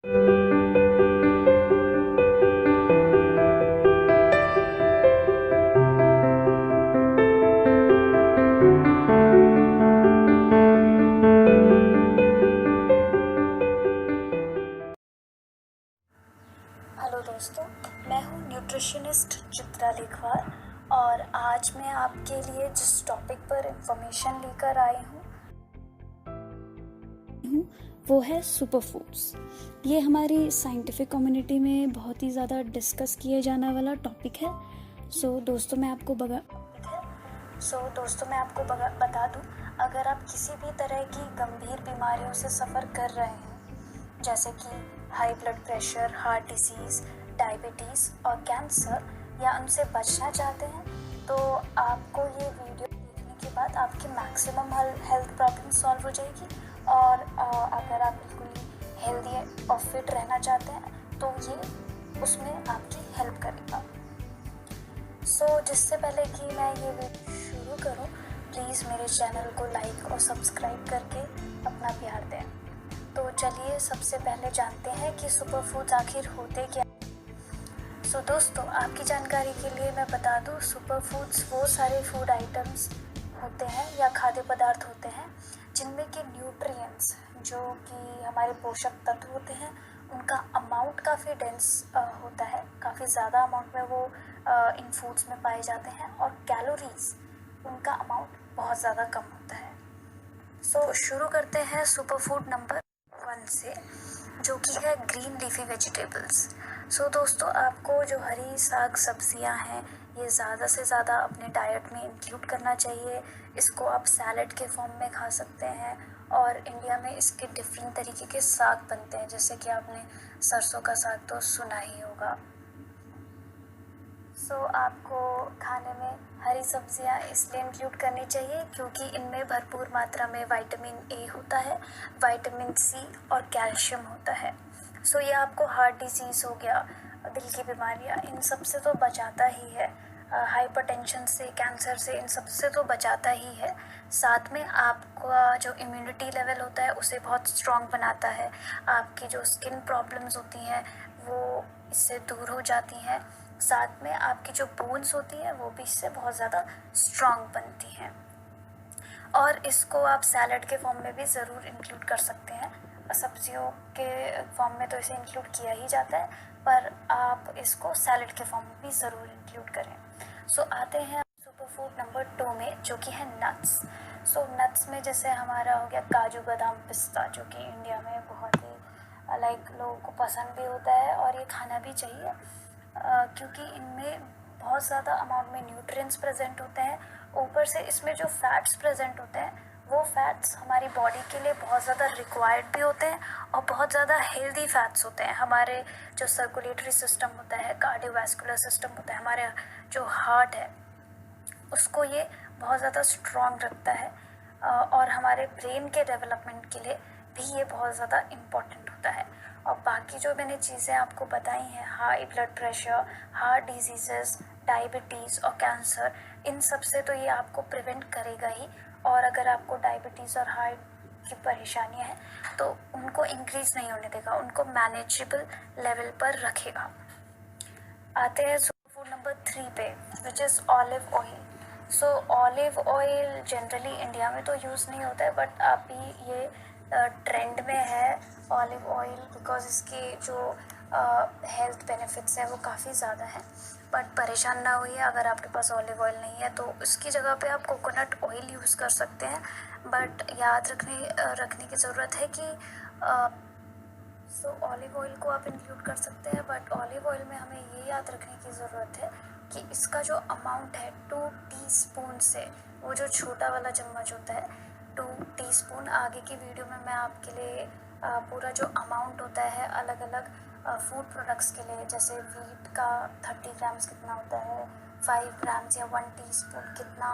Hello दोस्तों, मैं हूँ न्यूट्रिशनिस्ट चित्रा लेखवार और आज मैं आपके लिए जिस टॉपिक पर इंफॉर्मेशन लेकर आई हूँ वो है सुपर फूड्स। ये हमारी साइंटिफिक कम्युनिटी में बहुत ही ज़्यादा डिस्कस किए जाने वाला टॉपिक है। दोस्तों मैं आपको बता दूँ, अगर आप किसी भी तरह की गंभीर बीमारियों से सफ़र कर रहे हैं, जैसे कि high blood pressure, heart disease, diabetes और कैंसर, या उनसे बचना चाहते हैं, तो आपको ये वीडियो देखने के बाद आपकी मैक्सिमम हेल्थ प्रॉब्लम सॉल्व हो जाएगी। और अगर आप बिल्कुल हेल्दी और फिट रहना चाहते हैं तो ये उसमें आपकी हेल्प करेगा। जिससे पहले कि मैं ये वीडियो शुरू करूं, प्लीज़ मेरे चैनल को लाइक और सब्सक्राइब करके अपना प्यार दें। तो चलिए सबसे पहले जानते हैं कि सुपर फूड्स आखिर होते क्या। दोस्तों, आपकी जानकारी के लिए मैं बता दूं, सुपर फूड्स वो सारे फूड आइटम्स होते हैं या खाद्य पदार्थ होते हैं जिनमें के न्यूट्रिएंट्स, जो कि हमारे पोषक तत्व होते हैं, उनका अमाउंट काफ़ी डेंस होता है, काफ़ी ज़्यादा अमाउंट में वो इन फूड्स में पाए जाते हैं, और कैलोरीज उनका अमाउंट बहुत ज़्यादा कम होता है। शुरू करते हैं सुपर फूड नंबर 1 से, जो कि है ग्रीन लीफी वेजिटेबल्स। दोस्तों, आपको जो हरी साग सब्जियां हैं, ये ज़्यादा से ज़्यादा अपने डाइट में इंक्लूड करना चाहिए। इसको आप सैलड के फॉर्म में खा सकते हैं, और इंडिया में इसके डिफरेंट तरीके के साग बनते हैं, जैसे कि आपने सरसों का साग तो सुना ही होगा। आपको खाने में हरी सब्जियां इसलिए इंक्लूड करनी चाहिए क्योंकि इनमें भरपूर मात्रा में विटामिन ए होता है, विटामिन सी और कैल्शियम होता है। ये आपको हार्ट डिजीज़ हो गया, दिल की बीमारियां, इन सब से तो बचाता ही है। हाइपरटेंशन से, कैंसर से, इन सब से तो बचाता ही है। साथ में आपका जो इम्यूनिटी लेवल होता है उसे बहुत स्ट्रॉन्ग बनाता है। आपकी जो स्किन प्रॉब्लम्स होती हैं वो इससे दूर हो जाती हैं। साथ में आपकी जो बोन्स होती हैं वो भी इससे बहुत ज़्यादा स्ट्रॉन्ग बनती हैं। और इसको आप सैलड के फॉर्म में भी ज़रूर इंक्लूड कर सकते हैं। सब्जियों के फॉर्म में तो इसे इंक्लूड किया ही जाता है, पर आप इसको सैलड के फॉर्म में भी ज़रूर इंक्लूड करें। आते हैं सुपर फूड नंबर 2 में, जो कि है नट्स। नट्स में जैसे हमारा हो गया काजू, बादाम, पिस्ता, जो कि इंडिया में बहुत ही लोगों को पसंद भी होता है और ये खाना भी चाहिए, क्योंकि इनमें बहुत ज़्यादा अमाउंट में न्यूट्रिएंट्स प्रेजेंट होते हैं। ऊपर से इसमें जो फैट्स प्रेजेंट होते हैं वो फैट्स हमारी बॉडी के लिए बहुत ज़्यादा रिक्वायर्ड भी होते हैं, और बहुत ज़्यादा हेल्दी फैट्स होते हैं। हमारे जो सर्कुलेटरी सिस्टम होता है, कार्डियोवैस्कुलर सिस्टम होता है, हमारे जो हार्ट है उसको ये बहुत ज़्यादा स्ट्रॉन्ग रखता है, और हमारे ब्रेन के डेवलपमेंट के लिए भी ये बहुत ज़्यादा इम्पॉर्टेंट होता है। और बाकी जो मैंने चीज़ें आपको बताई हैं, high blood pressure, heart diseases, diabetes और कैंसर, इन सब से तो ये आपको प्रिवेंट करेगा ही। और अगर आपको डायबिटीज़ और हार्ट की परेशानियाँ हैं तो उनको इंक्रीज़ नहीं होने देगा, उनको मैनेजेबल लेवल पर रखेगा। आते हैं सुपर फूड नंबर 3 पे, which is olive oil. Olive oil generally India में तो यूज़ नहीं होता है, बट अभी ये ट्रेंड में है ऑलिव ऑयल, बिकॉज इसकी जो हेल्थ बेनिफिट्स हैं वो काफ़ी ज़्यादा हैं। बट परेशान ना होइए, अगर आपके पास ऑलिव ऑयल नहीं है तो उसकी जगह पे आप कोकोनट ऑयल यूज़ कर सकते हैं। बट याद रखने की ज़रूरत है कि ऑलिव ऑयल को आप इंक्लूड कर सकते हैं, बट ऑलिव ऑयल में हमें ये याद रखने की ज़रूरत है कि इसका जो अमाउंट है 2 टीस्पून से, वो जो छोटा वाला चम्मच होता है 2 टीस्पून, आगे की वीडियो में मैं आपके लिए पूरा जो अमाउंट होता है अलग अलग फूड प्रोडक्ट्स के लिए, जैसे वीट का 30 ग्राम्स कितना होता है, 5 ग्राम्स या 1 टीस्पून कितना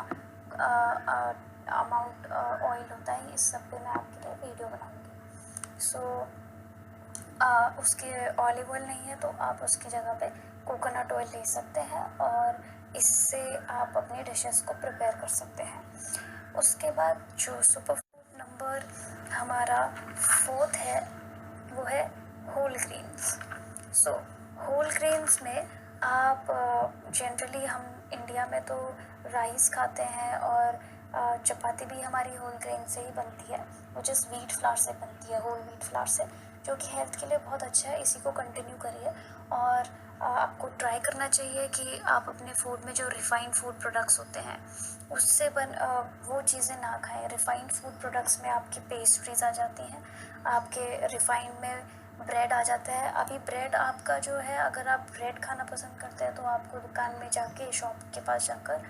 अमाउंट ऑयल होता है, इस सब पे मैं आपके लिए वीडियो बनाऊँगी। उसके ऑलिव ऑयल नहीं है तो आप उसकी जगह पे कोकोनट ऑयल ले सकते हैं, और इससे आप अपनी डिशेस को प्रिपेयर कर सकते हैं। उसके बाद जो सुपर फूड नंबर हमारा 4th है वो है whole grains. So whole grains में आप जनरली हम इंडिया में तो राइस खाते हैं और चपाती भी हमारी होल ग्रेन से ही बनती है, विच इज़ व्हीट फ्लावर से बनती है, होल व्हीट फ्लावर से, जो कि हेल्थ के लिए बहुत अच्छा है। इसी को कंटिन्यू करिए और आपको ट्राई करना चाहिए कि आप अपने फूड में जो रिफ़ाइंड फूड प्रोडक्ट्स होते हैं उससे वो चीज़ें ना खाएं। रिफ़ाइंड फूड प्रोडक्ट्स में आपकी पेस्ट्रीज आ जाती हैं, आपके रिफ़ाइंड में ब्रेड आ जाता है। अभी ब्रेड आपका जो है, अगर आप ब्रेड खाना पसंद करते हैं तो आपको दुकान में जाके, शॉप के पास जाकर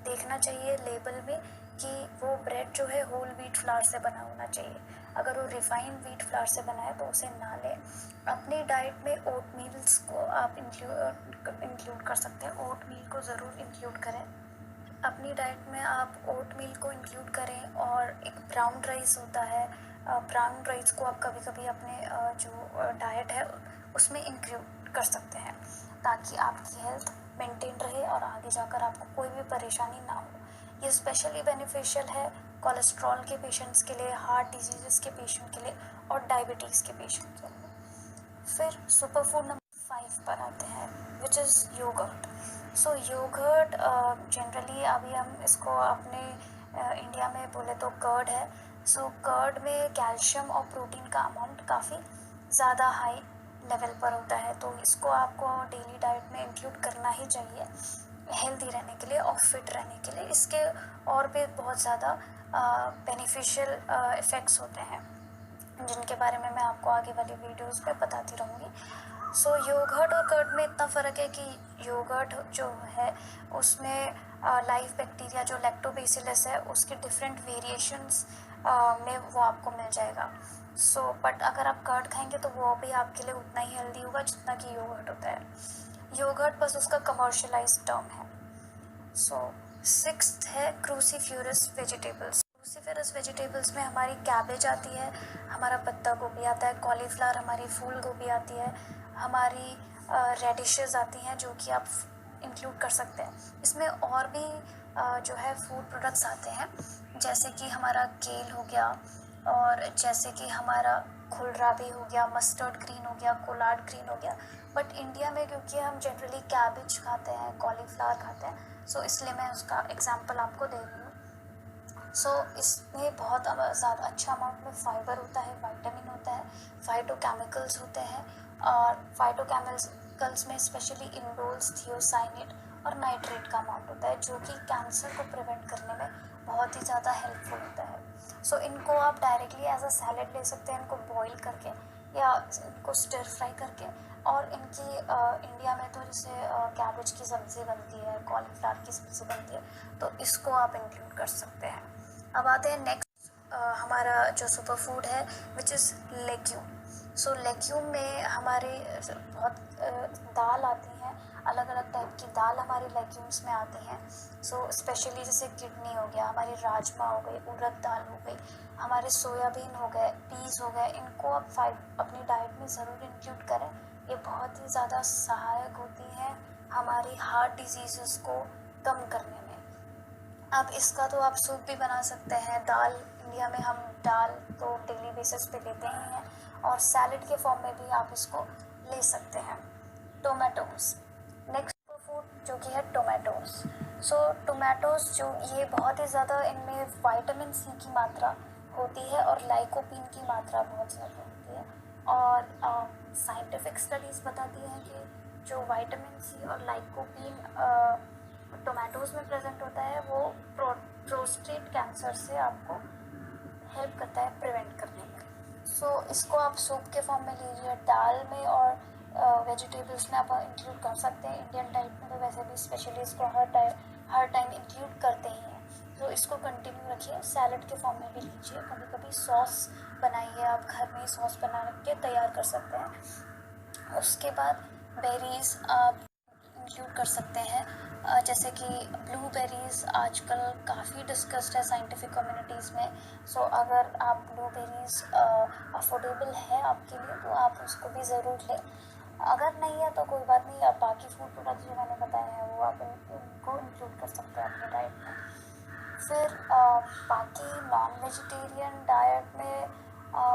देखना चाहिए लेबल में कि वो ब्रेड जो है होल व्हीट फ्लावर से बना होना चाहिए। अगर वो रिफ़ाइंड व्हीट फ्लावर से बना है तो उसे ना लें। अपनी डाइट में ओट मील्स को आप इंक्लूड कर सकते हैं, ओट मील को ज़रूर इंक्लूड करें। अपनी डाइट में आप ओट मील को इंक्लूड करें। और एक ब्राउन राइस होता है, ब्राउन राइस को आप कभी कभी अपने जो डाइट है उसमें इंक्लूड कर सकते हैं, ताकि आपकी हेल्थ मेंटेन रहे और आगे जाकर आपको कोई भी परेशानी ना हो। ये स्पेशली बेनिफिशियल है कोलेस्ट्रॉल के पेशेंट्स के लिए, हार्ट डिजीज़ के पेशेंट के लिए और डायबिटीज़ के पेशेंट के लिए। फिर सुपर फूड नंबर 5 पर आते हैं, which is yogurt. So yogurt generally अभी हम इसको अपने इंडिया में बोले तो कर्ड है। सो कर्ड में कैल्शियम और प्रोटीन का अमाउंट काफ़ी ज़्यादा हाई लेवल पर होता है, तो इसको आपको डेली डाइट में इंक्लूड करना ही चाहिए हेल्दी रहने के लिए और फिट रहने के लिए। इसके और भी बहुत ज़्यादा बेनिफिशियल इफ़ेक्ट्स होते हैं, जिनके बारे में मैं आपको आगे वाली वीडियोस में बताती रहूँगी। सो योगर्ट और कर्ड में इतना फ़र्क है कि योगर्ट जो है उसमें लाइव बैक्टीरिया जो लैक्टोबैसिलस है उसके डिफरेंट वेरिएशंस में वो आपको मिल जाएगा। सो बट अगर आप कर्ड खाएंगे तो वो भी आपके लिए उतना ही हेल्दी होगा जितना कि योगर्ट होता है। योगर्ट बस उसका कमर्शलाइज्ड टर्म है। सो 6th है क्रूसीफ्यूरस वेजिटेबल्स। क्रूसीफेरस वेजिटेबल्स में हमारी कैबेज आती है, हमारा पत्ता गोभी आता है, कॉलीफ्लावर, हमारी फूल गोभी आती है, हमारी रेडिशेस आती हैं जो कि आप इंक्लूड कर सकते हैं। इसमें और भी जो है फूड प्रोडक्ट्स आते हैं, जैसे कि हमारा केल हो गया और जैसे कि हमारा कोलराबी हो गया, मस्टर्ड ग्रीन हो गया, कोलार्ड ग्रीन हो गया। बट इंडिया में क्योंकि हम जनरली कैबेज खाते हैं, कॉलीफ्लावर खाते हैं, सो इसलिए मैं उसका एग्जांपल आपको दे रही हूँ। सो इसमें बहुत ज़्यादा अच्छा अमाउंट में फाइबर होता है, विटामिन होता है, फाइटोकेमिकल्स होते हैं। और फाइटोकेमिकल्स में स्पेशली इंडोल्स, थियोसाइनेट और नाइट्रेट का अमाउंट होता है, जो कि कैंसर को प्रिवेंट करने में बहुत ही ज़्यादा हेल्पफुल होता है। सो इनको आप डायरेक्टली एज अ सैलेड ले सकते हैं, इनको बॉईल करके या इनको स्टर फ्राई करके। और इनकी इंडिया में तो जैसे कैबेज की सब्ज़ी बनती है, कॉलीफ्लावर की सब्ज़ी बनती है, तो इसको आप इंक्लूड कर सकते हैं। अब आते हैं नेक्स्ट हमारा जो सुपर फूड है, which is legume. So legume में हमारे बहुत दाल आती हैं, अलग अलग टाइप की दाल हमारी लेग्यूम्स में आती हैं। सो स्पेशली जैसे किडनी हो गया, हमारी राजमा हो गई, उड़द दाल हो गई, हमारे सोयाबीन हो गए, पीस हो गए, इनको आप अपनी डाइट में ज़रूर इंक्लूड करें। ये बहुत ही ज़्यादा सहायक होती हैं हमारी हार्ट डिजीज़ को कम करने में। अब इसका तो आप सूप भी बना सकते हैं। दाल, इंडिया में हम दाल तो डेली बेसिस पे लेते ही हैं, और सैलेड के फॉर्म में भी आप इसको ले सकते हैं। टोमेटोज़, नेक्स्ट फूड जो कि है टोमेटोज़। सो टोमेटोज़ जो ये बहुत ही ज़्यादा, इनमें विटामिन सी की मात्रा होती है और लाइकोपीन की मात्रा बहुत ज़्यादा होती है। और साइंटिफिक स्टडीज़ बताती हैं कि जो विटामिन सी और लाइकोपीन टोमेटोज़ में प्रेजेंट होता है वो प्रोस्टेट कैंसर से आपको हेल्प करता है प्रिवेंट करने में। सो इसको आप सूप के फॉर्म में लीजिए, दाल में और वेजिटेबल्स में आप इंक्लूड कर सकते हैं। इंडियन डाइट में तो वैसे भी स्पेशली इसको हर टाइम इंक्लूड करते ही हैं, तो इसको कंटिन्यू रखिए। सैलड के फॉर्म में भी लीजिए, कभी कभी सॉस बनाइए, आप घर में ही सॉस बना के तैयार कर सकते हैं। उसके बाद बेरीज़ आप इंक्लूड कर सकते हैं, जैसे कि ब्लूबेरीज़ आजकल काफ़ी डिस्कस्ड है साइंटिफिक कम्युनिटीज़ में। सो अगर आप ब्लूबेरीज़ अफोर्डेबल है आपके लिए तो आप उसको भी ज़रूर लें। अगर नहीं है तो कोई बात नहीं, आप बाकी फूड प्रोडक्ट्स जो मैंने बताए हैं वो आप इनको इंक्लूड कर सकते हैं अपनी डाइट में। फिर बाकी नॉन वेजिटेरियन डाइट में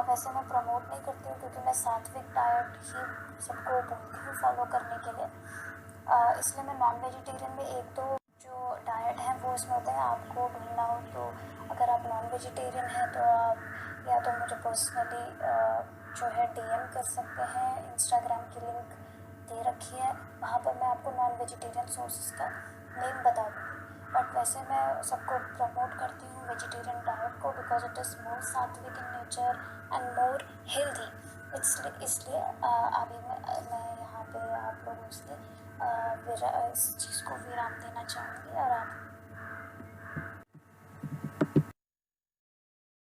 वैसे मैं प्रमोट नहीं करती हूँ क्योंकि मैं सात्विक डाइट ही सबको बोलती हूँ फॉलो करने के लिए। इसलिए मैं नॉन वेजिटेरियन में एक दो जो डाइट है वो इसमें होता है, आपको ढूंढना हो तो अगर आप नॉन वेजिटेरियन हैं तो आप या तो मुझे पर्सनली जो है डीएम कर सकते हैं। इंस्टाग्राम की लिंक दे रखी है, वहाँ पर मैं आपको नॉन वेजिटेरियन सोर्सेज का नेम बता दूँगी। बट वैसे मैं सबको प्रमोट करती हूँ वेजिटेरियन डाइट को बिकॉज इट इज़ मोर सात्विक in nature and more healthy. इसलिए अभी मैं यहाँ पे आप लोगों से इस चीज़ को विराम देना चाहूँगी और आप